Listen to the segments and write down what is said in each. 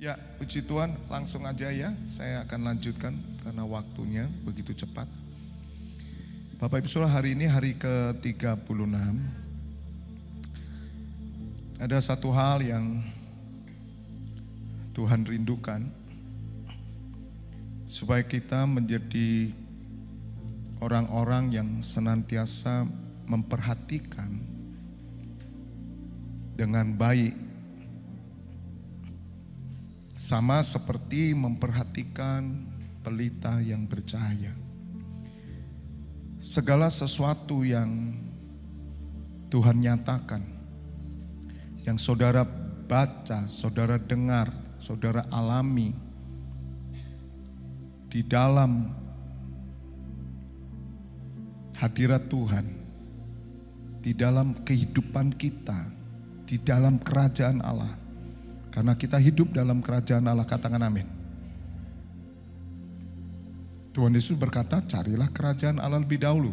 Ya, puji Tuhan, langsung aja ya. Saya akan lanjutkan karena waktunya begitu cepat. Bapak Ibu Saudara, hari ini hari ke-36. Ada satu hal yang Tuhan rindukan, supaya kita menjadi orang-orang yang senantiasa memperhatikan dengan baik, sama seperti memperhatikan pelita yang bercahaya. Segala sesuatu yang Tuhan nyatakan, yang saudara baca, saudara dengar, saudara alami di dalam hadirat Tuhan, di dalam kehidupan kita, di dalam kerajaan Allah. Karena kita hidup dalam kerajaan Allah, katakan amin. Tuhan Yesus berkata, carilah kerajaan Allah lebih dahulu.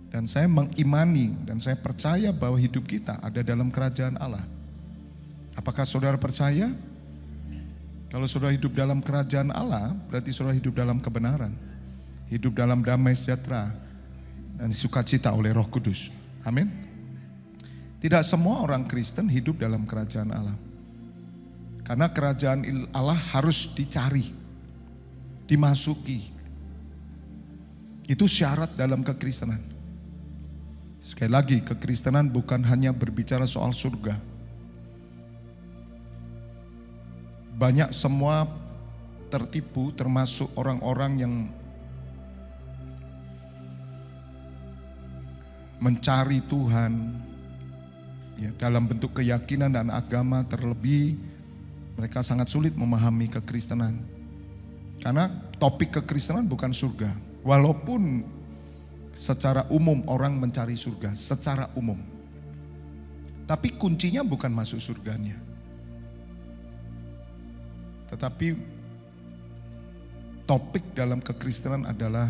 Dan saya mengimani dan saya percaya bahwa hidup kita ada dalam kerajaan Allah. Apakah saudara percaya? Kalau saudara hidup dalam kerajaan Allah, berarti saudara hidup dalam kebenaran. Hidup dalam damai sejahtera dan sukacita oleh Roh Kudus. Amin. Tidak semua orang Kristen hidup dalam kerajaan Allah. Karena kerajaan Allah harus dicari, dimasuki. Itu syarat dalam kekristenan. Sekali lagi, kekristenan bukan hanya berbicara soal surga. Banyak semua tertipu, termasuk orang-orang yang mencari Tuhan ya, dalam bentuk keyakinan dan agama, terlebih mereka sangat sulit memahami kekristenan. Karena topik kekristenan bukan surga. Walaupun secara umum orang mencari surga, secara umum. Tapi kuncinya bukan masuk surganya. Tetapi topik dalam kekristenan adalah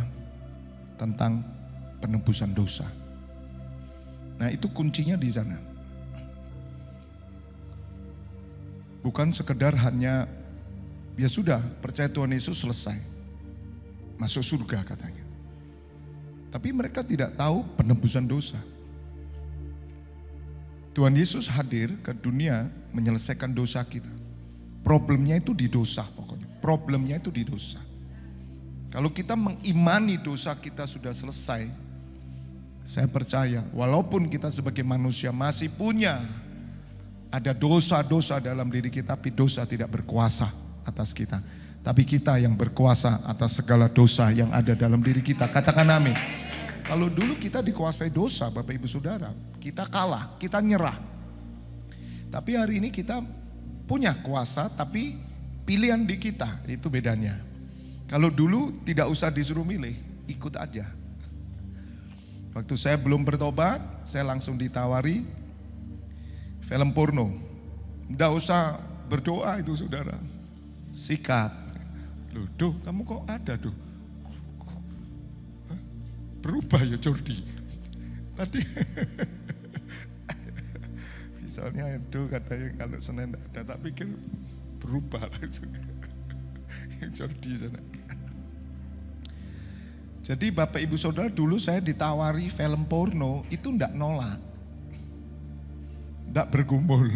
tentang penebusan dosa. Nah, itu kuncinya di sana. Bukan sekedar hanya, ya sudah percaya Tuhan Yesus selesai. Masuk surga katanya. Tapi mereka tidak tahu penebusan dosa. Tuhan Yesus hadir ke dunia menyelesaikan dosa kita. Problemnya itu di dosa pokoknya. Problemnya itu di dosa. Kalau kita mengimani dosa kita sudah selesai, saya percaya walaupun kita sebagai manusia masih punya ada dosa-dosa dalam diri kita, tapi dosa tidak berkuasa atas kita. Tapi kita yang berkuasa atas segala dosa yang ada dalam diri kita. Katakan amin. Kalau dulu kita dikuasai dosa, Bapak Ibu Saudara, kita kalah, kita nyerah. Tapi hari ini kita punya kuasa, tapi pilihan di kita, itu bedanya. Kalau dulu tidak usah disuruh milih, ikut aja. Waktu saya belum bertobat, saya langsung ditawari film porno. Nggak usah berdoa itu saudara. Sikat. Loh, Duh, kamu kok ada Duh? Berubah ya Jordi. Tadi misalnya Duh katanya kalau Senin ada, tak pikir berubah langsung. Jordi sana. Jadi Bapak Ibu Saudara, dulu saya ditawari film porno, itu enggak nolak. Enggak bergumul.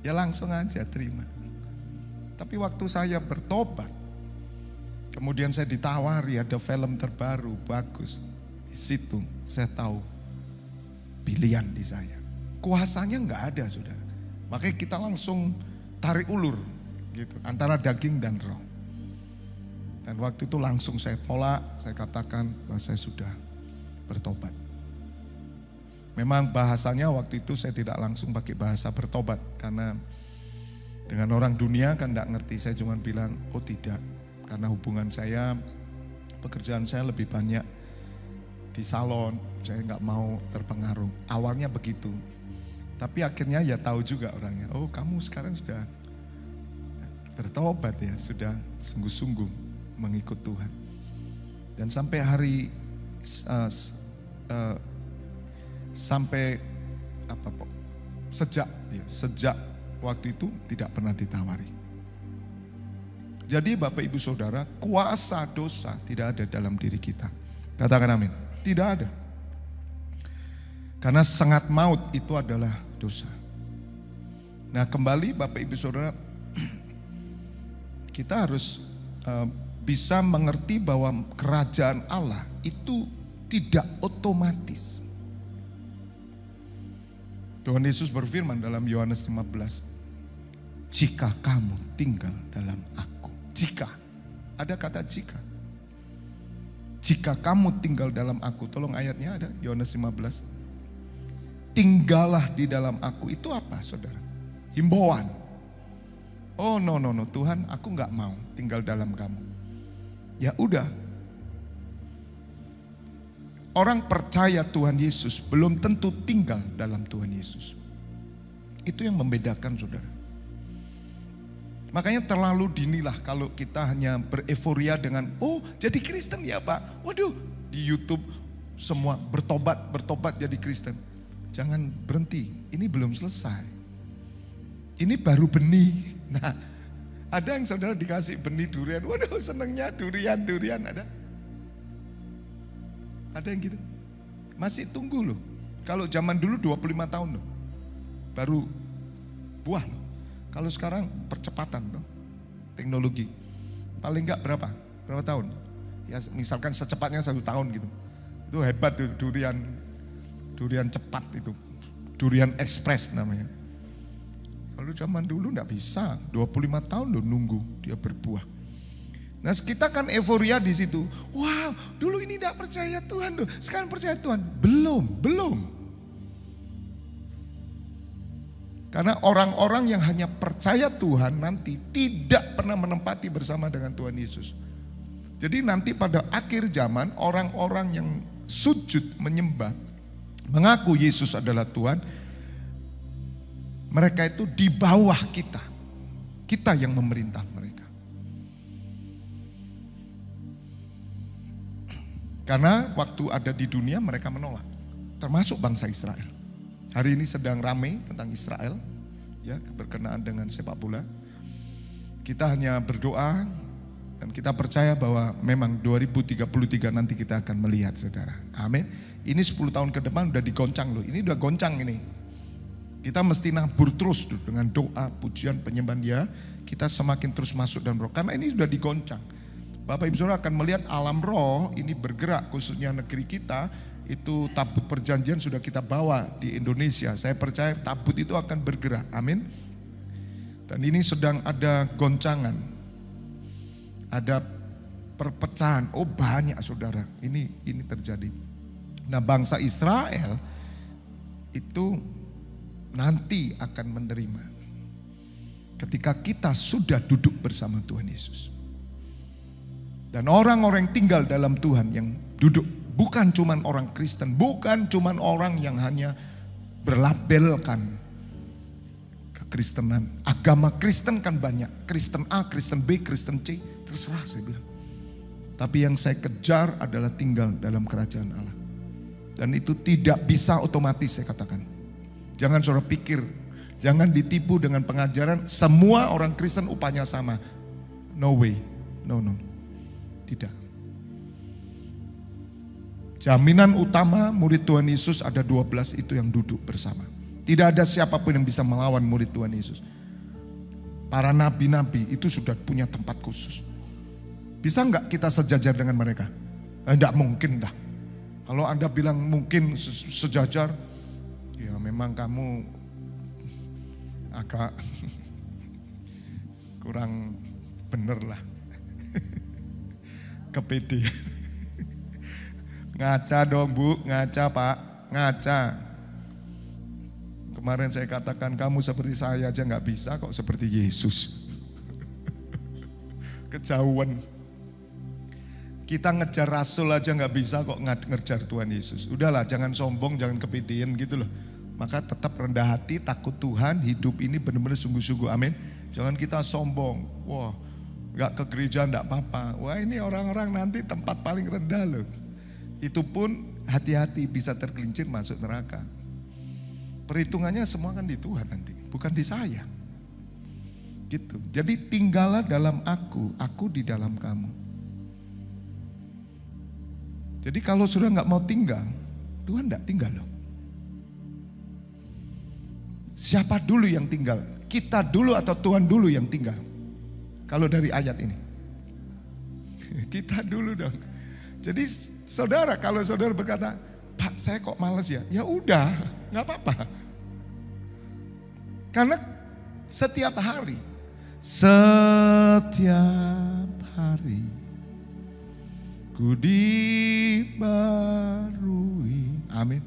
Ya langsung aja terima. Tapi waktu saya bertobat, kemudian saya ditawari ada film terbaru, bagus. Di situ saya tahu pilihan di saya. Kuasanya enggak ada saudara. Makanya kita langsung tarik ulur gitu, antara daging dan roh. Dan waktu itu langsung saya tolak, saya katakan bahwa saya sudah bertobat. Memang bahasanya waktu itu saya tidak langsung pakai bahasa bertobat. Karena dengan orang dunia kan tidak ngerti, saya cuma bilang, oh tidak. Karena hubungan saya, pekerjaan saya lebih banyak di salon, saya nggak mau terpengaruh. Awalnya begitu. Tapi akhirnya ya tahu juga orangnya, oh kamu sekarang sudah bertobat ya, sudah sungguh-sungguh mengikut Tuhan. Dan sampai hari sejak waktu itu tidak pernah ditawari. Jadi Bapak Ibu Saudara, kuasa dosa tidak ada dalam diri kita. Katakan amin. Tidak ada. Karena sengat maut itu adalah dosa. Nah kembali Bapak Ibu Saudara, kita harus bisa mengerti bahwa kerajaan Allah itu tidak otomatis. Tuhan Yesus berfirman dalam Yohanes 15, jika kamu tinggal dalam aku. Jika, ada kata jika. Jika kamu tinggal dalam aku, tolong ayatnya ada, Yohanes 15. Tinggallah di dalam aku, itu apa saudara? Himbauan. Oh no, Tuhan aku gak mau tinggal dalam kamu. Ya udah. Orang percaya Tuhan Yesus belum tentu tinggal dalam Tuhan Yesus. Itu yang membedakan saudara. Makanya terlalu dinilah kalau kita hanya bereforia dengan, oh jadi Kristen ya Pak. Waduh, di YouTube semua bertobat jadi Kristen. Jangan berhenti, ini belum selesai. Ini baru benih. Nah, ada yang saudara dikasih benih durian, waduh senengnya durian ada. Ada yang gitu. Masih tunggu loh. Kalau zaman dulu 25 tahun loh. Baru buah loh. Kalau sekarang percepatan loh. Teknologi. Paling enggak berapa? Berapa tahun? Ya misalkan secepatnya 1 tahun gitu. Itu hebat tuh durian. Durian cepat itu. Durian ekspres namanya. Kalau zaman dulu enggak bisa. 25 tahun loh nunggu dia berbuah. Nah kita kan euforia di situ. Wow, dulu ini tidak percaya Tuhan loh. Sekarang percaya Tuhan. Belum. Karena orang-orang yang hanya percaya Tuhan nanti tidak pernah menempati bersama dengan Tuhan Yesus. Jadi nanti pada akhir zaman orang-orang yang sujud menyembah, mengaku Yesus adalah Tuhan, mereka itu di bawah kita. Kita yang memerintah mereka. Karena waktu ada di dunia mereka menolak, termasuk bangsa Israel. Hari ini sedang ramai tentang Israel, ya berkenaan dengan sepak bola. Kita hanya berdoa dan kita percaya bahwa memang 2033 nanti kita akan melihat saudara. Amin. Ini 10 tahun ke depan udah digoncang loh, ini udah goncang ini. Kita mesti nabur terus dengan doa, pujian, penyembahan dia. Kita semakin terus masuk dan roh, karena ini sudah digoncang. Bapak Ibu Saudara akan melihat alam roh ini bergerak, khususnya negeri kita, itu tabut perjanjian sudah kita bawa di Indonesia. Saya percaya tabut itu akan bergerak, amin. Dan ini sedang ada goncangan, ada perpecahan, oh banyak saudara, ini terjadi. Nah bangsa Israel itu nanti akan menerima ketika kita sudah duduk bersama Tuhan Yesus. Dan orang-orang yang tinggal dalam Tuhan yang duduk, bukan cuman orang Kristen, bukan cuman orang yang hanya berlabelkan kekristenan. Agama Kristen kan banyak, Kristen A, Kristen B, Kristen C, terserah saya bilang. Tapi yang saya kejar adalah tinggal dalam kerajaan Allah. Dan itu tidak bisa otomatis saya katakan. Jangan saudara pikir, jangan ditipu dengan pengajaran semua orang Kristen upahnya sama. No way, no. Tidak. Jaminan utama murid Tuhan Yesus ada 12 itu yang duduk bersama. Tidak ada siapapun yang bisa melawan murid Tuhan Yesus. Para nabi-nabi itu sudah punya tempat khusus. Bisa enggak kita sejajar dengan mereka? Enggak mungkin dah. Kalau Anda bilang mungkin sejajar, ya memang kamu agak kurang bener lah. Kepedean. Ngaca dong Bu, ngaca Pak, ngaca. Kemarin saya katakan kamu seperti saya aja gak bisa kok seperti Yesus. Kejauhan. Kita ngejar rasul aja gak bisa kok ngejar Tuhan Yesus. Udahlah jangan sombong, jangan kepedean gitu loh. Maka tetap rendah hati, takut Tuhan, hidup ini benar-benar sungguh-sungguh, amin. Jangan kita sombong, wah gak ke gereja gak apa-apa. Wah ini orang-orang nanti tempat paling rendah loh. Itu pun hati-hati bisa tergelincir masuk neraka. Perhitungannya semua kan di Tuhan nanti, bukan di saya. Gitu. Jadi tinggallah dalam aku di dalam kamu. Jadi kalau sudah nggak mau tinggal, Tuhan nggak tinggal loh. Siapa dulu yang tinggal? Kita dulu atau Tuhan dulu yang tinggal? Kalau dari ayat ini. Kita dulu dong. Jadi saudara, kalau saudara berkata, Pak saya kok males ya? Ya udah, nggak apa-apa. Karena setiap hari ku dibarui. Amin.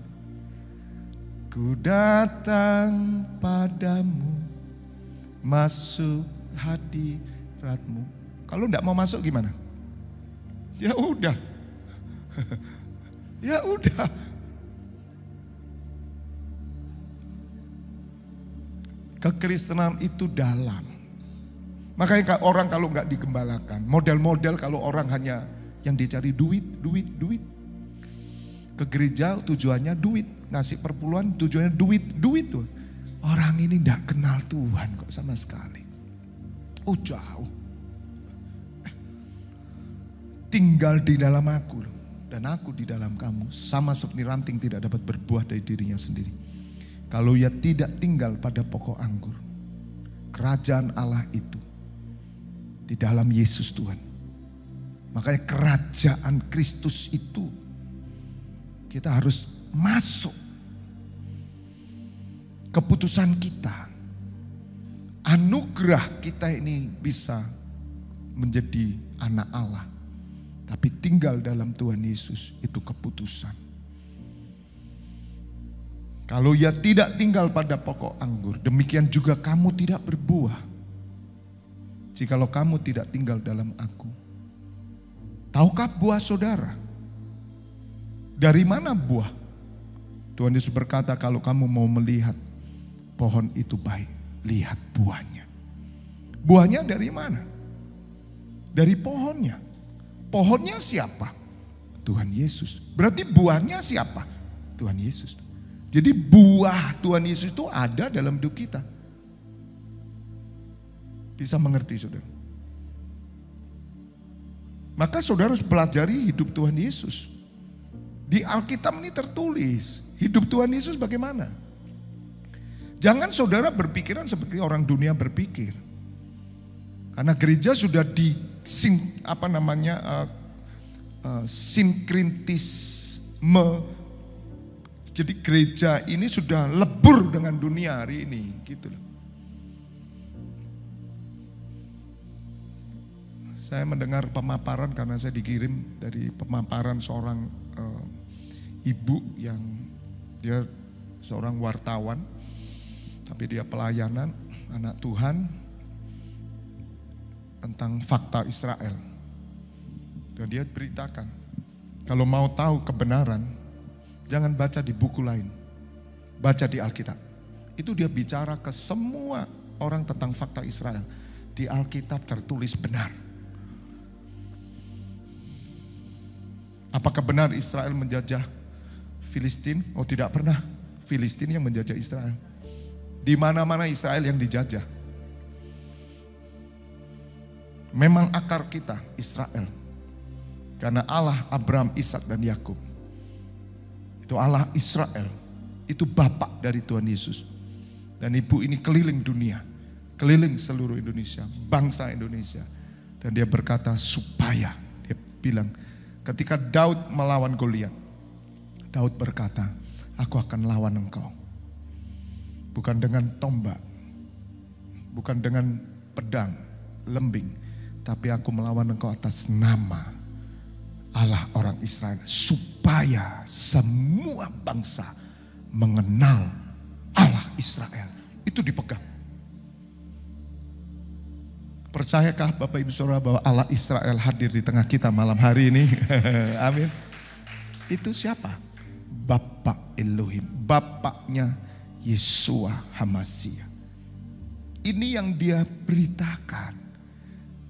Ku datang padamu, masuk hadiratmu. Kalau enggak mau masuk gimana? Ya udah. Ya udah. Kekristenan itu dalam. Makanya orang kalau enggak digembalakan, model-model kalau orang hanya yang dicari duit. Ke gereja tujuannya duit, ngasih perpuluhan tujuannya duit tuh. Orang ini enggak kenal Tuhan kok sama sekali. Oh jauh. Tinggal di dalam aku dan aku di dalam kamu, sama seperti ranting tidak dapat berbuah dari dirinya sendiri. Kalau ia tidak tinggal pada pokok anggur, kerajaan Allah itu di dalam Yesus Tuhan. Makanya kerajaan Kristus itu kita harus masuk. Keputusan kita, anugerah kita ini bisa menjadi anak Allah. Tapi tinggal dalam Tuhan Yesus itu keputusan. Kalau ia tidak tinggal pada pokok anggur, demikian juga kamu tidak berbuah. Jikalau kamu tidak tinggal dalam aku. Tahukah buah saudara? Dari mana buah? Tuhan Yesus berkata, kalau kamu mau melihat pohon itu baik, lihat buahnya. Buahnya dari mana? Dari pohonnya. Pohonnya siapa? Tuhan Yesus. Berarti buahnya siapa? Tuhan Yesus. Jadi buah Tuhan Yesus itu ada dalam hidup kita. Bisa mengerti saudara? Maka saudara harus pelajari hidup Tuhan Yesus. Di Alkitab ini tertulis hidup Tuhan Yesus bagaimana. Jangan saudara berpikiran seperti orang dunia berpikir. Karena gereja sudah sinkritisme. Jadi gereja ini sudah lebur dengan dunia hari ini, gitu loh. Saya mendengar pemaparan karena saya dikirim dari pemaparan seorang ibu yang dia seorang wartawan, tapi dia pelayanan anak Tuhan tentang fakta Israel. Dan dia beritakan, kalau mau tahu kebenaran, jangan baca di buku lain, baca di Alkitab. Itu dia bicara ke semua orang tentang fakta Israel. Di Alkitab tertulis benar. Apakah benar Israel menjajah Filistin? Oh tidak pernah. Filistin yang menjajah Israel. Di mana-mana Israel yang dijajah. Memang akar kita Israel. Karena Allah Abraham, Ishak dan Yakub. Itu Allah Israel. Itu bapak dari Tuhan Yesus. Dan ibu ini keliling dunia. Keliling seluruh Indonesia. Bangsa Indonesia. Dan dia berkata supaya. Dia bilang ketika Daud melawan Goliat. Daud berkata, aku akan lawan engkau. Bukan dengan tombak. Bukan dengan pedang, lembing. Tapi aku melawan engkau atas nama Allah orang Israel, supaya semua bangsa mengenal Allah Israel. Itu dipegang. Percayakah Bapak Ibu Saudara bahwa Allah Israel hadir di tengah kita malam hari ini? Amin. Itu siapa? Bapak Elohim, bapaknya Yeshua HaMashiach. Ini yang dia beritakan.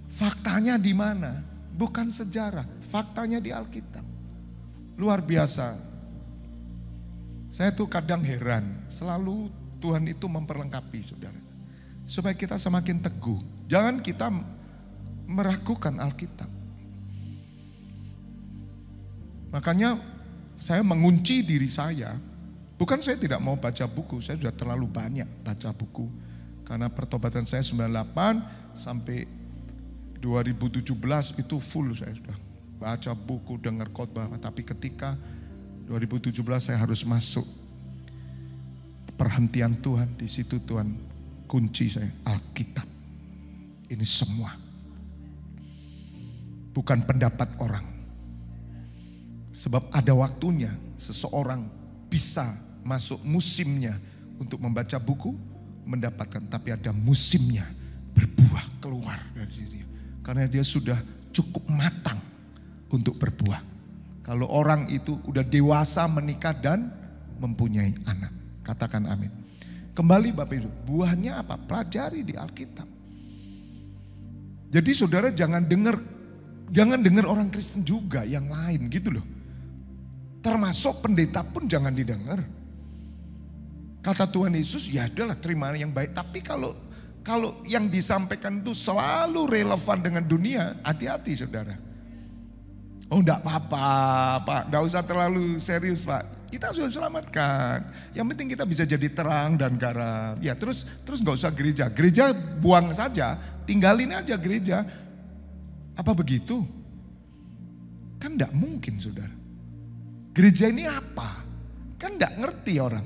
Faktanya di mana? Bukan sejarah, faktanya di Alkitab. Luar biasa. Saya tuh kadang heran, selalu Tuhan itu memperlengkapi saudara. Supaya kita semakin teguh. Jangan kita meragukan Alkitab. Makanya saya mengunci diri saya. Bukan saya tidak mau baca buku, saya sudah terlalu banyak baca buku. Karena pertobatan saya 98 sampai 2017 itu full saya sudah baca buku, dengar khotbah. Tapi ketika 2017 saya harus masuk perhentian Tuhan, di situ Tuhan kunci saya, Alkitab. Ini semua. Bukan pendapat orang. Sebab ada waktunya seseorang bisa masuk musimnya untuk membaca buku, mendapatkan. Tapi ada musimnya berbuah keluar dari dirinya. Karena dia sudah cukup matang untuk berbuah. Kalau orang itu udah dewasa menikah dan mempunyai anak. Katakan amin. Kembali Bapak Ibu, buahnya apa? Pelajari di Alkitab. Jadi saudara jangan dengar orang Kristen juga yang lain gitu loh. Termasuk pendeta pun jangan didengar. Kata Tuhan Yesus, ya adalah terima yang baik. Tapi kalau yang disampaikan itu selalu relevan dengan dunia, hati-hati saudara. Oh enggak apa-apa Pak, enggak usah terlalu serius Pak. Kita sudah selamatkan. Yang penting kita bisa jadi terang dan garam. Ya terus enggak usah gereja. Gereja buang saja, tinggalin aja gereja. Apa begitu? Kan enggak mungkin saudara. Gereja ini apa? Kan enggak ngerti orang.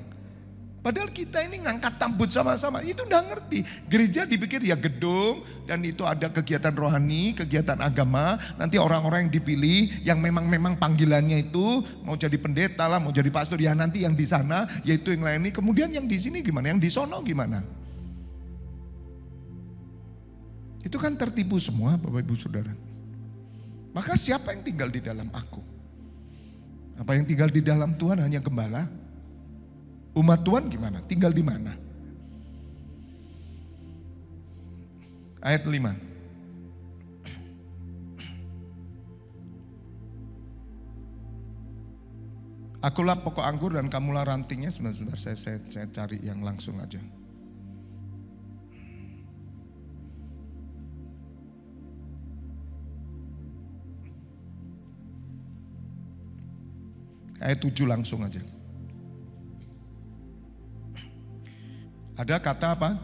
Padahal kita ini ngangkat tambut sama-sama, itu udah ngerti. Gereja dipikir ya gedung dan itu ada kegiatan rohani, kegiatan agama. Nanti orang-orang yang dipilih yang memang panggilannya itu mau jadi pendeta lah, mau jadi pastor. Ya nanti yang di sana yaitu yang lain ini. Kemudian yang di sini gimana, yang di sono gimana. Itu kan tertipu semua Bapak Ibu Saudara. Maka siapa yang tinggal di dalam aku? Apa yang tinggal di dalam Tuhan hanya gembala? Umat Tuhan gimana? Tinggal di mana? Ayat 5. Akulah pokok anggur dan kamulah rantingnya. Sebentar saya cari yang langsung aja. Ayat 7 langsung aja. Ada kata apa?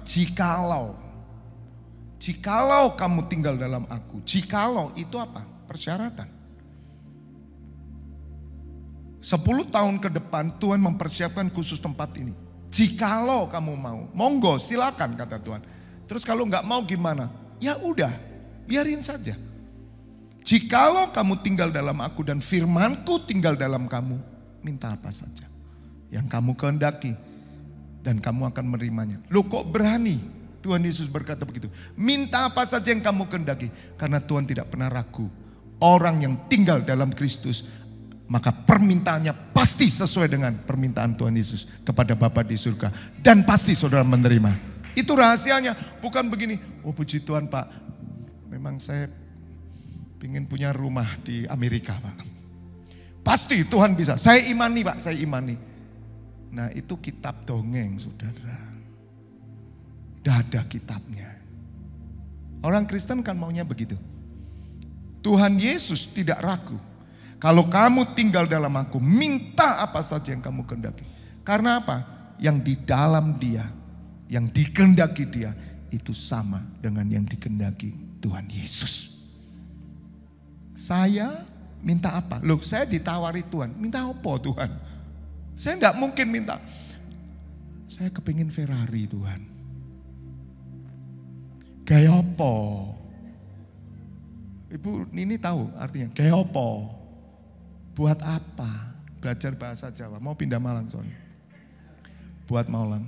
Jikalau kamu tinggal dalam aku. Jikalau itu apa? Persyaratan. 10 tahun ke depan Tuhan mempersiapkan khusus tempat ini. Jikalau kamu mau, monggo silakan kata Tuhan. Terus kalau nggak mau gimana? Ya udah, biarin saja. Jikalau kamu tinggal dalam aku dan firmanku tinggal dalam kamu, minta apa saja yang kamu kehendaki. Dan kamu akan menerimanya. Loh kok berani? Tuhan Yesus berkata begitu. Minta apa saja yang kamu kehendaki. Karena Tuhan tidak pernah ragu. Orang yang tinggal dalam Kristus, maka permintaannya pasti sesuai dengan permintaan Tuhan Yesus kepada Bapa di surga. Dan pasti saudara menerima. Itu rahasianya. Bukan begini, oh puji Tuhan Pak, memang saya ingin punya rumah di Amerika Pak. Pasti Tuhan bisa. Saya imani Pak, saya imani. Nah itu kitab dongeng saudara. Tidak ada kitabnya. Orang Kristen kan maunya begitu. Tuhan Yesus tidak ragu. Kalau kamu tinggal dalam aku, minta apa saja yang kamu kehendaki. Karena apa? Yang di dalam dia, yang dikehendaki dia, itu sama dengan yang dikehendaki Tuhan Yesus. Saya minta apa? Loh saya ditawari Tuhan, minta apa Tuhan? Saya tidak mungkin minta, saya kepingin Ferrari Tuhan. Kayak apa? Ibu Nini tahu artinya kayak apa? Buat apa? Belajar bahasa Jawa, mau pindah Malang soalnya. Buat Malang.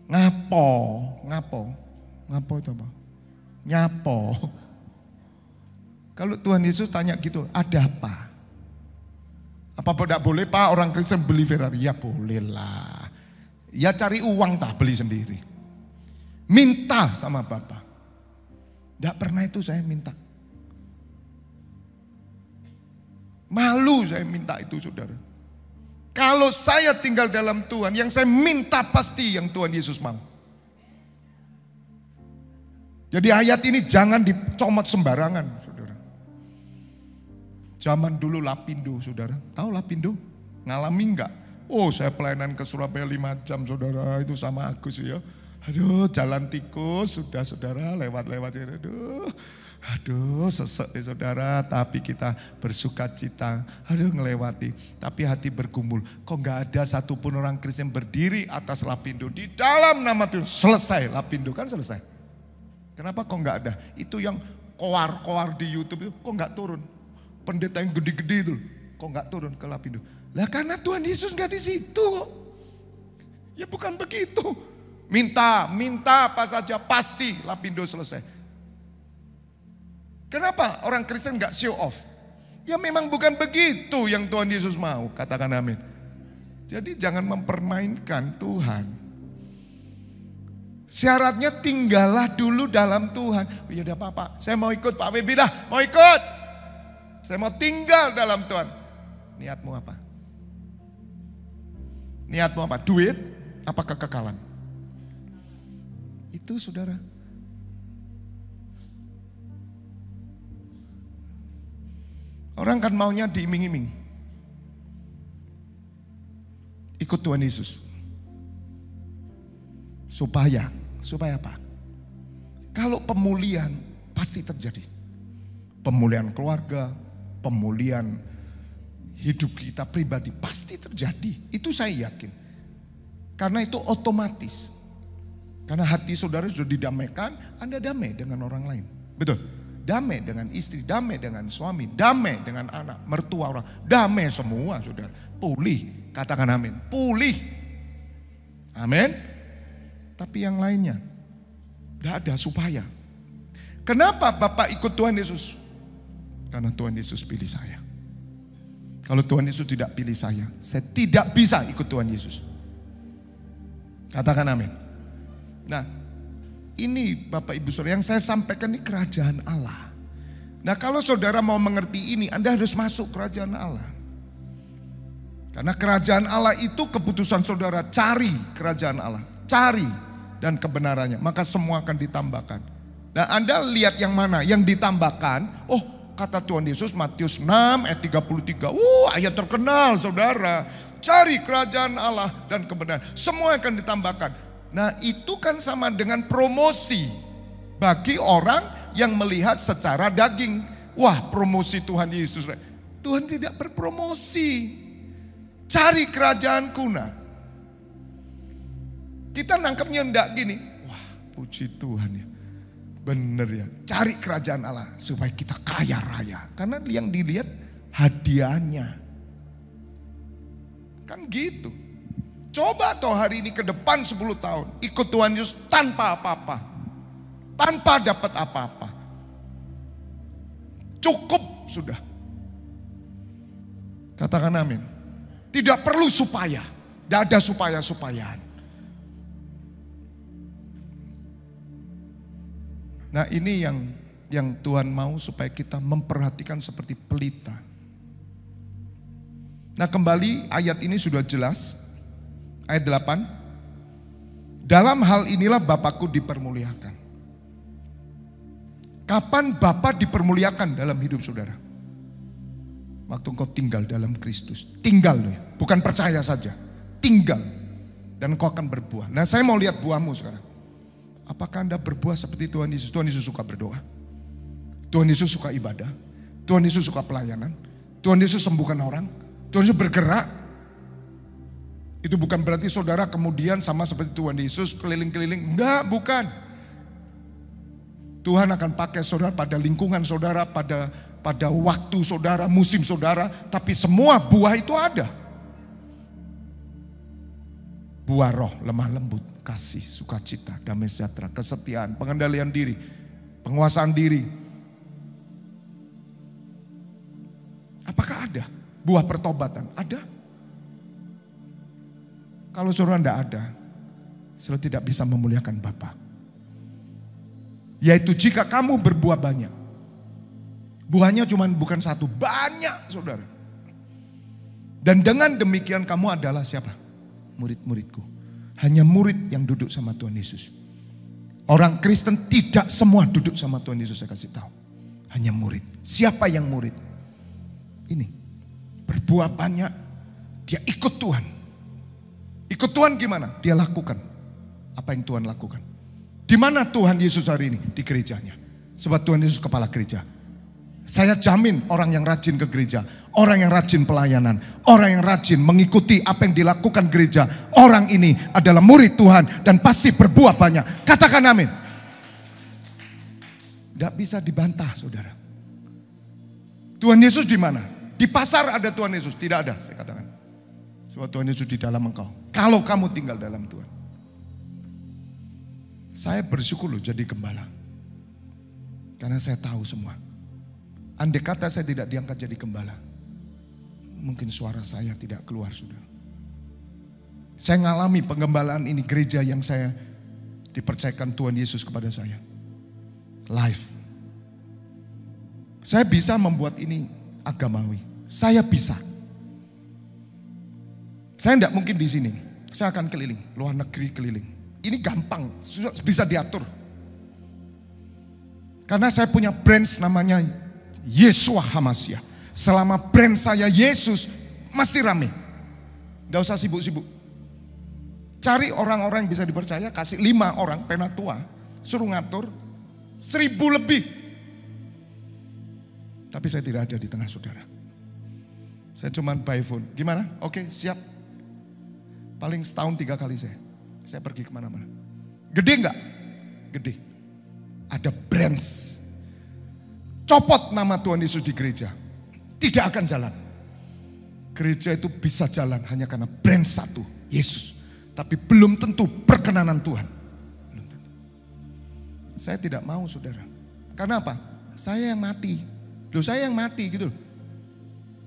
Ngapo itu apa? Nyapo. Kalau Tuhan Yesus tanya gitu, ada apa? Apa tidak boleh Pak orang Kristen beli Ferrari? Ya boleh lah. Ya cari uang tak beli sendiri. Minta sama Bapak. Tidak pernah itu saya minta. Malu saya minta itu saudara. Kalau saya tinggal dalam Tuhan, yang saya minta pasti yang Tuhan Yesus mau. Jadi ayat ini jangan dicomot sembarangan, saudara. Zaman dulu Lapindo, saudara. Tahu Lapindo? Ngalami enggak? Oh, saya pelayanan ke Surabaya 5 jam, saudara. Itu sama Agus ya. Aduh, jalan tikus, sudah saudara lewat-lewat. Aduh, sesek deh saudara. Tapi kita bersuka cita. Aduh, ngelewati. Tapi hati bergumul. Kok enggak ada satupun orang Kristen berdiri atas Lapindo. Di dalam nama Tuhan, selesai. Lapindo kan selesai. Kenapa kok enggak ada? Itu yang koar-koar di YouTube itu kok enggak turun? Pendeta yang gede-gede itu kok enggak turun ke Lapindo? Lah karena Tuhan Yesus enggak di situ. Ya bukan begitu. Minta apa saja pasti Lapindo selesai. Kenapa orang Kristen enggak show off? Ya memang bukan begitu yang Tuhan Yesus mau. Katakan amin. Jadi jangan mempermainkan Tuhan. Syaratnya tinggallah dulu dalam Tuhan. Oh ya udah Pak, saya mau ikut Pak Webi dah, mau ikut. Saya mau tinggal dalam Tuhan. Niatmu apa? Niatmu apa? Duit? Apa kekekalan? Itu saudara. Orang kan maunya diiming-iming. Ikut Tuhan Yesus. Supaya apa? Kalau pemulihan pasti terjadi. Pemulihan keluarga, pemulihan hidup kita pribadi pasti terjadi. Itu saya yakin. Karena itu otomatis. Karena hati saudara sudah didamaikan, Anda damai dengan orang lain. Betul? Damai dengan istri, damai dengan suami, damai dengan anak, mertua orang. Damai semua saudara. Pulih, katakan amin. Pulih. Amin. Tapi yang lainnya, tidak ada supaya. Kenapa Bapak ikut Tuhan Yesus? Karena Tuhan Yesus pilih saya. Kalau Tuhan Yesus tidak pilih saya tidak bisa ikut Tuhan Yesus. Katakan amin. Nah, ini Bapak Ibu Saudara yang saya sampaikan ini kerajaan Allah. Nah, kalau saudara mau mengerti ini, Anda harus masuk kerajaan Allah. Karena kerajaan Allah itu keputusan saudara, cari kerajaan Allah. Cari dan kebenarannya, maka semua akan ditambahkan. Nah, Anda lihat yang mana? Yang ditambahkan, oh kata Tuhan Yesus Matius 6 ayat 33. Ayat terkenal saudara. Cari kerajaan Allah dan kebenaran. Semua akan ditambahkan. Nah itu kan sama dengan promosi. Bagi orang yang melihat secara daging. Wah promosi Tuhan Yesus. Tuhan tidak berpromosi. Cari kerajaanku nah. Kita nangkepnya enggak gini. Wah puji Tuhan ya. Bener ya, cari kerajaan Allah supaya kita kaya raya. Karena yang dilihat hadiahnya. Kan gitu. Coba toh hari ini ke depan 10 tahun ikut Tuhan Yesus tanpa apa-apa. Tanpa dapat apa-apa. Cukup sudah. Katakan amin. Tidak perlu supaya. Tidak ada supaya-supayaan. Nah ini yang Tuhan mau supaya kita memperhatikan seperti pelita. Nah kembali ayat ini sudah jelas. Ayat 8. Dalam hal inilah Bapakku dipermuliakan. Kapan Bapa dipermuliakan dalam hidup saudara? Waktu engkau tinggal dalam Kristus. Tinggal loh ya, bukan percaya saja. Tinggal. Dan engkau akan berbuah. Nah saya mau lihat buahmu sekarang. Apakah Anda berbuah seperti Tuhan Yesus? Tuhan Yesus suka berdoa. Tuhan Yesus suka ibadah. Tuhan Yesus suka pelayanan. Tuhan Yesus sembuhkan orang. Tuhan Yesus bergerak. Itu bukan berarti saudara kemudian sama seperti Tuhan Yesus keliling-keliling. Enggak, bukan. Tuhan akan pakai saudara pada lingkungan saudara, pada waktu saudara, musim saudara. Tapi semua buah itu ada. Buah roh, lemah lembut, kasih, sukacita, damai sejahtera, kesetiaan, pengendalian diri, penguasaan diri. Apakah ada? Buah pertobatan, ada? Kalau saudara tidak ada, saudara tidak bisa memuliakan Bapa. Yaitu jika kamu berbuah banyak. Buahnya cuma bukan satu, banyak saudara. Dan dengan demikian kamu adalah siapa? Murid-muridku. Hanya murid yang duduk sama Tuhan Yesus. Orang Kristen tidak semua duduk sama Tuhan Yesus, saya kasih tahu. Hanya murid. Siapa yang murid? Ini. Berbuah banyak, dia ikut Tuhan. Ikut Tuhan gimana? Dia lakukan apa yang Tuhan lakukan. Di mana Tuhan Yesus hari ini? Di gerejanya. Sebab Tuhan Yesus kepala gereja. Saya jamin orang yang rajin ke gereja, orang yang rajin pelayanan, orang yang rajin mengikuti apa yang dilakukan gereja, orang ini adalah murid Tuhan dan pasti berbuah banyak. Katakan amin. Tidak bisa dibantah, saudara. Tuhan Yesus di mana? Di pasar ada Tuhan Yesus? Tidak ada, saya katakan. Sebab Tuhan Yesus di dalam engkau. Kalau kamu tinggal dalam Tuhan. Saya bersyukur loh jadi gembala. Karena saya tahu semua. Andai kata saya tidak diangkat jadi gembala, mungkin suara saya tidak keluar, saudara. Saya ngalami penggembalaan ini, gereja yang saya dipercayakan Tuhan Yesus kepada saya. Live. Saya bisa membuat ini agamawi. Saya bisa. Saya tidak mungkin di sini. Saya akan keliling, luar negeri keliling. Ini gampang, bisa diatur. Karena saya punya branch namanya Yeshua Hamashiach. Selama brand saya Yesus, mesti rame. Tidak usah sibuk-sibuk. Cari orang-orang yang bisa dipercaya, kasih 5 orang penatua, suruh ngatur 1000 lebih. Tapi saya tidak ada di tengah saudara. Saya cuma by phone. Gimana? Oke, siap. Paling setahun 3 kali saya pergi kemana-mana. Gede enggak? Gede. Ada branch. Copot nama Tuhan Yesus di gereja, tidak akan jalan. Gereja itu bisa jalan hanya karena brand satu, Yesus. Tapi belum tentu perkenanan Tuhan. Belum tentu. Saya tidak mau, saudara. Karena apa? Saya yang mati. Loh, saya yang mati gitu loh.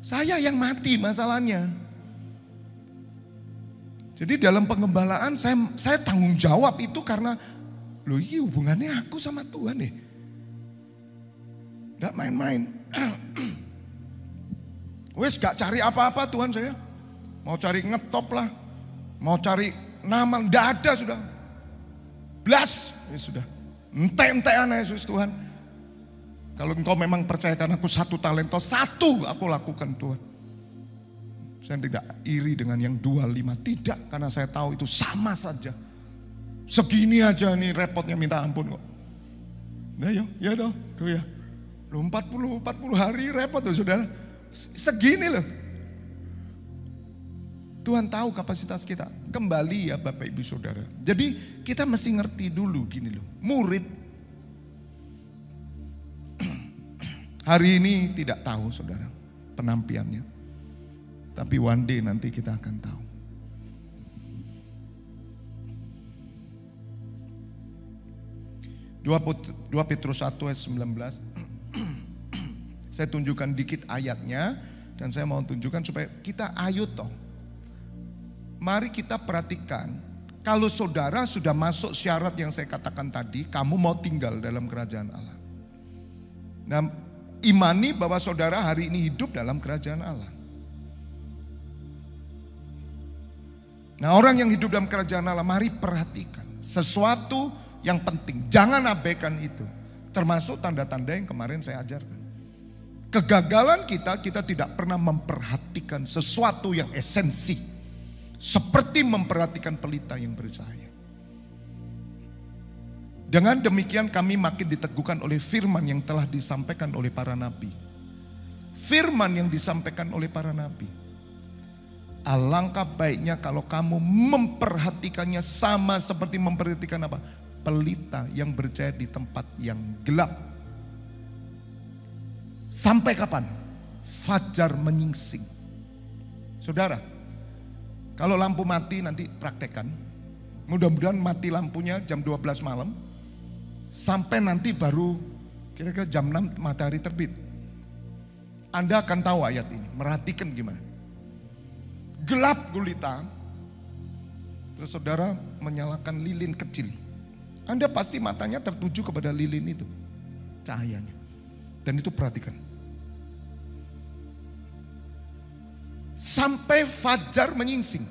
Saya yang mati masalahnya. Jadi dalam pengembalaan saya tanggung jawab itu karena loh, ini hubungannya aku sama Tuhan nih. Tidak main-main. Wes gak cari apa-apa Tuhan saya. Mau cari ngetop lah. Mau cari nama. Tidak ada sudah. Blas. Ya sudah. Ente-entean Yesus Tuhan. Kalau engkau memang percayakan aku 1 talenta, 1 aku lakukan Tuhan. Saya tidak iri dengan yang 2, 5. Tidak. Karena saya tahu itu sama saja. Segini aja nih repotnya minta ampun kok. Nah ya toh. Tuh ya. Loh 40 hari repot tuh saudara. Segini loh. Tuhan tahu kapasitas kita. Kembali ya Bapak Ibu Saudara. Jadi kita mesti ngerti dulu gini loh. Murid hari ini tidak tahu saudara penampiannya. Tapi one day nanti kita akan tahu. Dua Petrus 1 ayat 19. Saya tunjukkan dikit ayatnya dan saya mau tunjukkan supaya kita ayo toh. Mari kita perhatikan, kalau saudara sudah masuk syarat yang saya katakan tadi, kamu mau tinggal dalam kerajaan Allah. Nah, imani bahwa saudara hari ini hidup dalam kerajaan Allah. Nah, orang yang hidup dalam kerajaan Allah, mari perhatikan sesuatu yang penting, jangan abaikan itu. Termasuk tanda-tanda yang kemarin saya ajarkan. Kegagalan kita tidak pernah memperhatikan sesuatu yang esensi. Seperti memperhatikan pelita yang bercahaya. Dengan demikian kami makin diteguhkan oleh firman yang telah disampaikan oleh para nabi. Firman yang disampaikan oleh para nabi. Alangkah baiknya kalau kamu memperhatikannya sama seperti memperhatikan apa? Pelita yang bercahaya di tempat yang gelap. Sampai kapan? Fajar menyingsing. Saudara, kalau lampu mati nanti praktekkan. Mudah-mudahan mati lampunya jam 12 malam. Sampai nanti baru kira-kira jam 6 matahari terbit. Anda akan tahu ayat ini. Merhatikan gimana. Gelap gulita. Terus saudara menyalakan lilin kecil. Anda pasti matanya tertuju kepada lilin itu. Cahayanya. Dan itu perhatikan. Sampai fajar menyingsing.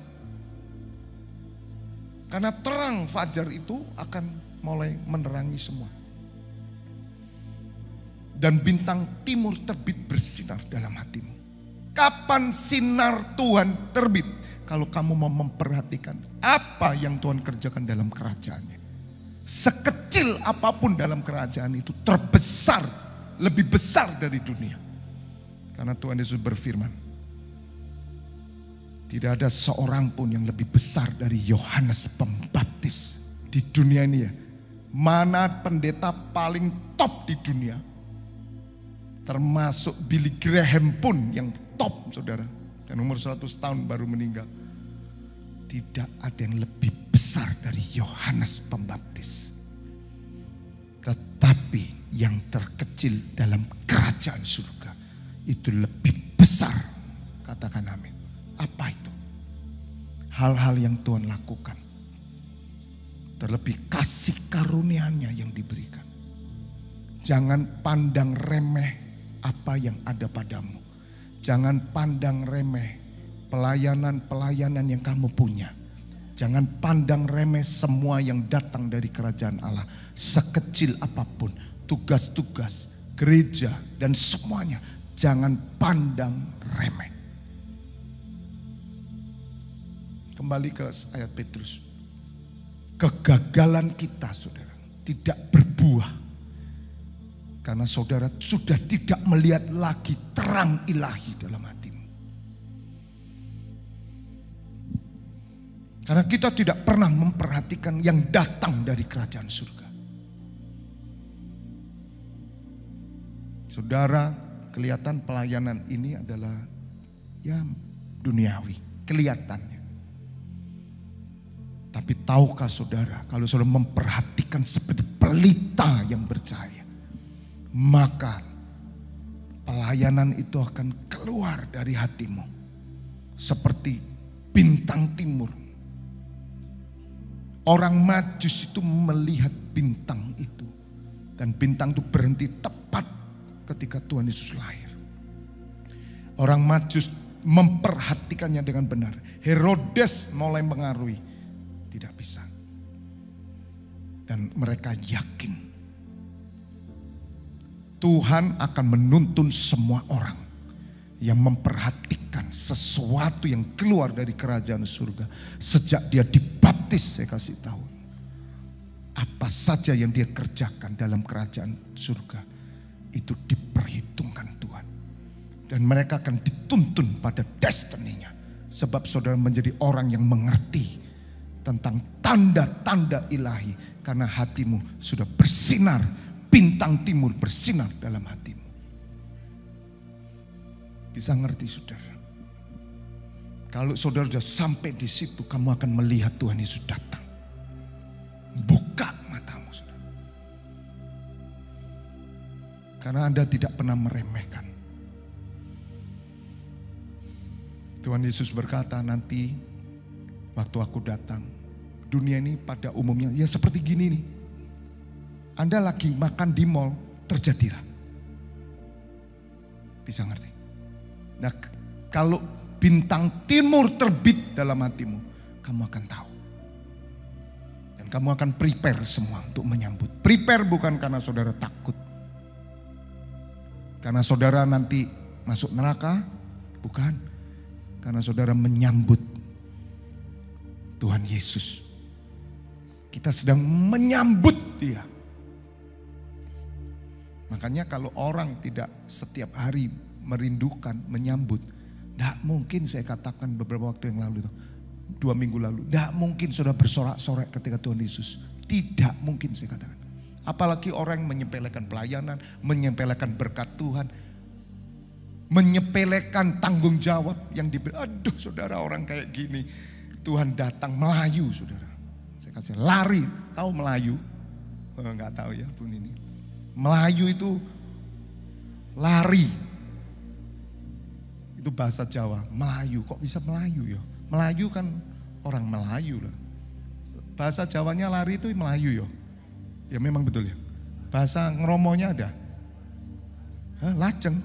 Karena terang fajar itu akan mulai menerangi semua. Dan bintang timur terbit bersinar dalam hatimu. Kapan sinar Tuhan terbit? Kalau kamu mau memperhatikan apa yang Tuhan kerjakan dalam kerajaannya. Sekecil apapun dalam kerajaan itu terbesar, lebih besar dari dunia. Karena Tuhan Yesus berfirman, tidak ada seorang pun yang lebih besar dari Yohanes Pembaptis di dunia ini ya. Mana pendeta paling top di dunia? Termasuk Billy Graham pun yang top, saudara. Dan umur 100 tahun baru meninggal. Tidak ada yang lebih besar dari Yohanes Pembaptis. Tetapi yang terkecil dalam kerajaan surga itu lebih besar. Katakan amin. Apa itu? Hal-hal yang Tuhan lakukan. Terlebih kasih karunia-Nya yang diberikan. Jangan pandang remeh apa yang ada padamu. Jangan pandang remeh pelayanan-pelayanan yang kamu punya. Jangan pandang remeh semua yang datang dari kerajaan Allah. Sekecil apapun, tugas-tugas, gereja dan semuanya. Jangan pandang remeh. Kembali ke ayat Petrus. Kegagalan kita, saudara, tidak berbuah. Karena saudara sudah tidak melihat lagi terang ilahi dalam hatimu. Karena kita tidak pernah memperhatikan yang datang dari kerajaan surga. Saudara, kelihatan pelayanan ini adalah ya duniawi, kelihatannya. Tapi tahukah saudara, kalau saudara memperhatikan seperti pelita yang bercahaya, maka pelayanan itu akan keluar dari hatimu seperti bintang timur. Orang Majus itu melihat bintang itu. Dan bintang itu berhenti tepat ketika Tuhan Yesus lahir. Orang Majus memperhatikannya dengan benar. Herodes mulai mengaruhi. Tidak bisa. Dan mereka yakin Tuhan akan menuntun semua orang yang memperhatikan sesuatu yang keluar dari kerajaan surga. Sejak dia dibaptis, saya kasih tahu. Apa saja yang dia kerjakan dalam kerajaan surga, itu diperhitungkan Tuhan. Dan mereka akan dituntun pada destininya. Sebab saudara menjadi orang yang mengerti tentang tanda-tanda ilahi. Karena hatimu sudah bersinar, bintang timur bersinar dalam hatimu. Bisa ngerti saudara? Kalau saudara sudah sampai di situ, kamu akan melihat Tuhan Yesus datang. Buka matamu saudara. Karena Anda tidak pernah meremehkan. Tuhan Yesus berkata, nanti waktu aku datang, dunia ini pada umumnya ya seperti gini nih. Anda lagi makan di mall, terjadilah. Bisa ngerti? Nah, kalau bintang timur terbit dalam hatimu, kamu akan tahu. Dan kamu akan prepare semua untuk menyambut. Prepare bukan karena saudara takut. Karena saudara nanti masuk neraka, bukan. Karena saudara menyambut Tuhan Yesus. Kita sedang menyambut Dia. Makanya kalau orang tidak setiap hari merindukan, menyambut. Tidak mungkin saya katakan beberapa waktu yang lalu, 2 minggu lalu. Tidak mungkin sudah bersorak-sorai ketika Tuhan Yesus. Tidak mungkin saya katakan. Apalagi orang yang menyepelekan pelayanan, menyepelekan berkat Tuhan. Menyepelekan tanggung jawab yang diberi. Aduh saudara, orang kayak gini. Tuhan datang Melayu saudara. Saya kasih lari, tahu Melayu? Enggak tahu ya Bun ini. Melayu itu lari. Itu bahasa Jawa, Melayu. Kok bisa Melayu ya? Melayu kan orang Melayu lah. Bahasa Jawanya lari itu Melayu ya. Ya memang betul ya. Bahasa ngeromonya ada. Hah, lajeng.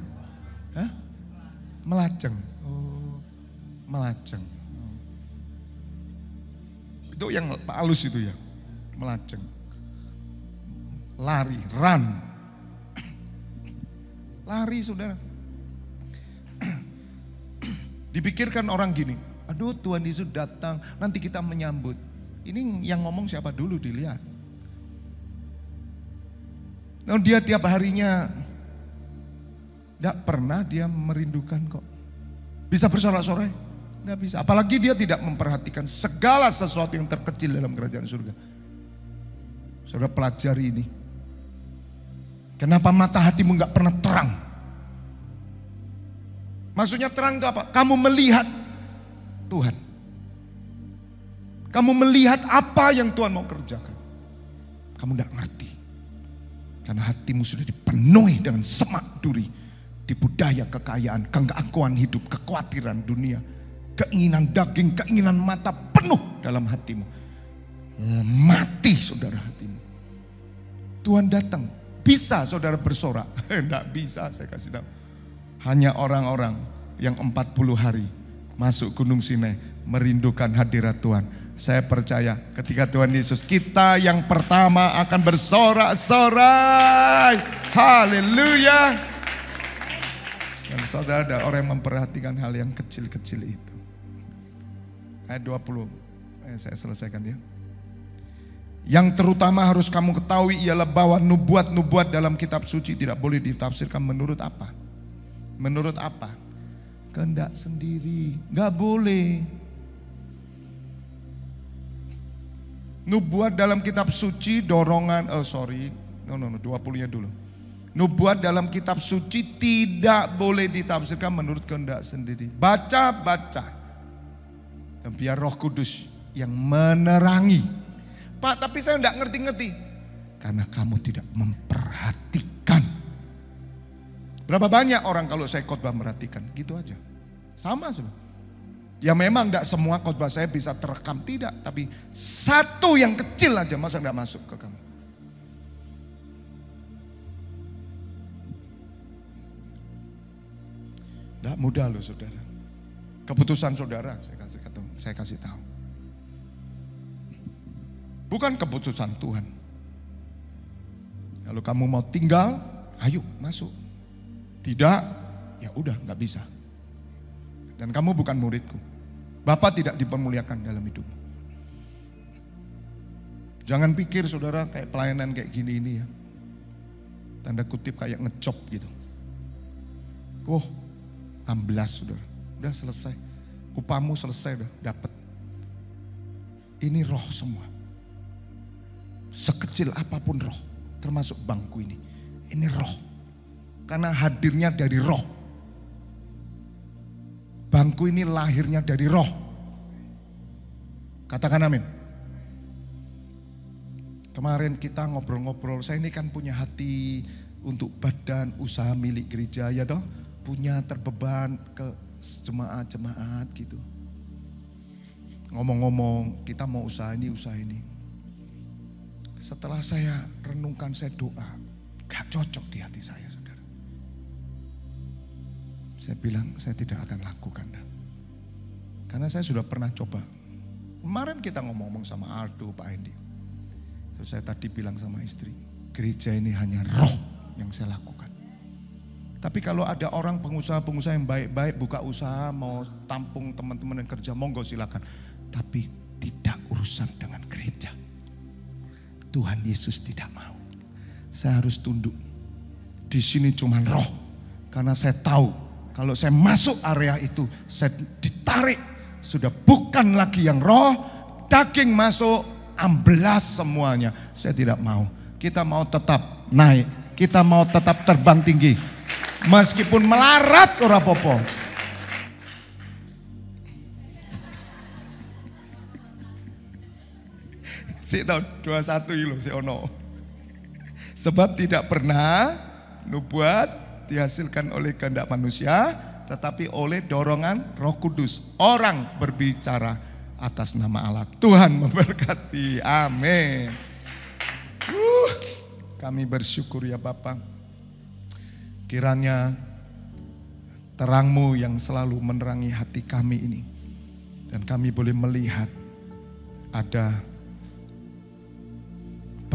Hah? Melajeng. Oh, melajeng. Oh. Itu yang halus itu ya. Melajeng. Lari, run. Lari saudara. Dipikirkan orang gini, aduh Tuhan Yesus datang, nanti kita menyambut. Ini yang ngomong siapa dulu dilihat. Nah, dia tiap harinya tidak pernah dia merindukan kok. Bisa bersorak-sorai? Tidak bisa. Apalagi dia tidak memperhatikan segala sesuatu yang terkecil dalam kerajaan surga. Saudara pelajari ini. Kenapa mata hatimu nggak pernah terang? Maksudnya terang itu apa? Kamu melihat Tuhan. Kamu melihat apa yang Tuhan mau kerjakan. Kamu tidak ngerti. Karena hatimu sudah dipenuhi dengan semak duri. Tipu daya kekayaan, keangkuhan hidup, kekhawatiran dunia. Keinginan daging, keinginan mata penuh dalam hatimu. Mati saudara hatimu. Tuhan datang. Bisa saudara bersorak? Tidak bisa saya kasih tahu. Hanya orang-orang yang 40 hari masuk Gunung Sinai merindukan hadirat Tuhan. Saya percaya ketika Tuhan Yesus kita yang pertama akan bersorak-sorai. Haleluya. Dan saudara ada orang yang memperhatikan hal yang kecil-kecil itu. Ayat 20, saya selesaikan ya. Yang terutama harus kamu ketahui ialah bahwa nubuat-nubuat dalam kitab suci tidak boleh ditafsirkan menurut apa? Menurut apa? Kehendak sendiri, gak boleh. Nubuat dalam kitab suci dorongan, 20-nya dulu. Nubuat dalam kitab suci tidak boleh ditafsirkan menurut kehendak sendiri. Baca. Dan biar Roh Kudus yang menerangi. Pak, tapi saya tidak ngerti-ngerti. Karena kamu tidak memperhatikan. Berapa banyak orang kalau saya khotbah merhatikan, gitu aja. Sama sebenarnya. Ya memang tidak semua khotbah saya bisa terekam, tidak. Tapi satu yang kecil aja masa tidak masuk ke kamu. Tidak mudah loh saudara. Keputusan saudara saya kasih tahu. Bukan keputusan Tuhan. Kalau kamu mau tinggal, ayo masuk. Tidak, ya udah nggak bisa. Dan kamu bukan muridku. Bapak tidak dipermuliakan dalam hidupmu. Jangan pikir saudara kayak pelayanan kayak gini ini ya. Tanda kutip kayak ngejob gitu. Amblas saudara. Udah selesai. Upahmu selesai udah dapat. Ini roh semua. Sekecil apapun roh. Termasuk bangku ini. Ini roh. Karena hadirnya dari roh. Bangku ini lahirnya dari roh. Katakan amin. Kemarin kita ngobrol-ngobrol. Saya ini kan punya hati untuk badan usaha milik gereja ya toh. Punya terbeban ke jemaat-jemaat gitu. Ngomong-ngomong kita mau usaha ini. Setelah saya renungkan, saya doa. Gak cocok di hati saya saudara. Saya bilang saya tidak akan lakukan. Karena saya sudah pernah coba. Kemarin kita ngomong-ngomong sama Aldo, Pak Hendi. Terus saya tadi bilang sama istri. Gereja ini hanya roh yang saya lakukan. Tapi kalau ada orang pengusaha-pengusaha yang baik-baik buka usaha mau tampung teman-teman yang kerja monggo silakan. Tapi tidak urusan dengan gereja. Tuhan Yesus tidak mau. Saya harus tunduk. Di sini cuma roh. Karena saya tahu kalau saya masuk area itu saya ditarik. Sudah bukan lagi yang roh. Daging masuk amblas semuanya. Saya tidak mau. Kita mau tetap naik. Kita mau tetap terbang tinggi. Meskipun melarat ora popo. Si tahun 21 ilo si ono. Sebab tidak pernah nubuat dihasilkan oleh kehendak manusia, tetapi oleh dorongan Roh Kudus. Orang berbicara atas nama Allah. Tuhan memberkati. Amin. Kami bersyukur ya Bapa. Kiranya terang-Mu yang selalu menerangi hati kami ini. Dan kami boleh melihat ada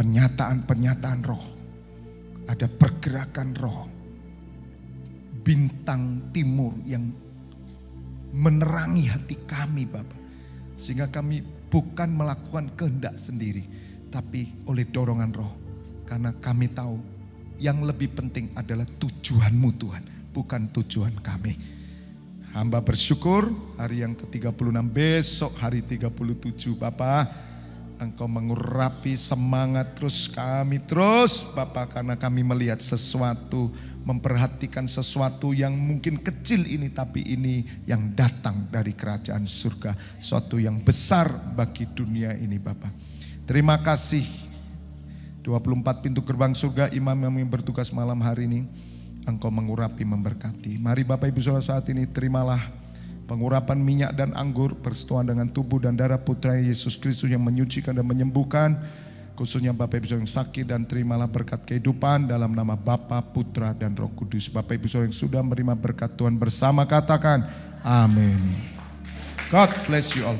penyataan-penyataan roh. Ada pergerakan roh. Bintang timur yang menerangi hati kami Bapa. Sehingga kami bukan melakukan kehendak sendiri, tapi oleh dorongan roh. Karena kami tahu yang lebih penting adalah tujuan-Mu Tuhan, bukan tujuan kami. Hamba bersyukur hari yang ke-36, besok hari 37 Bapa. Engkau mengurapi semangat terus kami terus Bapa, karena kami melihat sesuatu, memperhatikan sesuatu yang mungkin kecil ini, tapi ini yang datang dari kerajaan surga, suatu yang besar bagi dunia ini Bapa. Terima kasih 24 pintu gerbang surga, imam yang bertugas malam hari ini, Engkau mengurapi, memberkati. Mari Bapak Ibu Saudara saat ini terimalah pengurapan minyak dan anggur bersetuan dengan tubuh dan darah Putra Yesus Kristus yang menyucikan dan menyembuhkan. Khususnya Bapak Ibu Saudara yang sakit, dan terimalah berkat kehidupan dalam nama Bapa, Putra dan Roh Kudus. Bapak Ibu Saudara yang sudah menerima berkat Tuhan bersama katakan amin. God bless you all.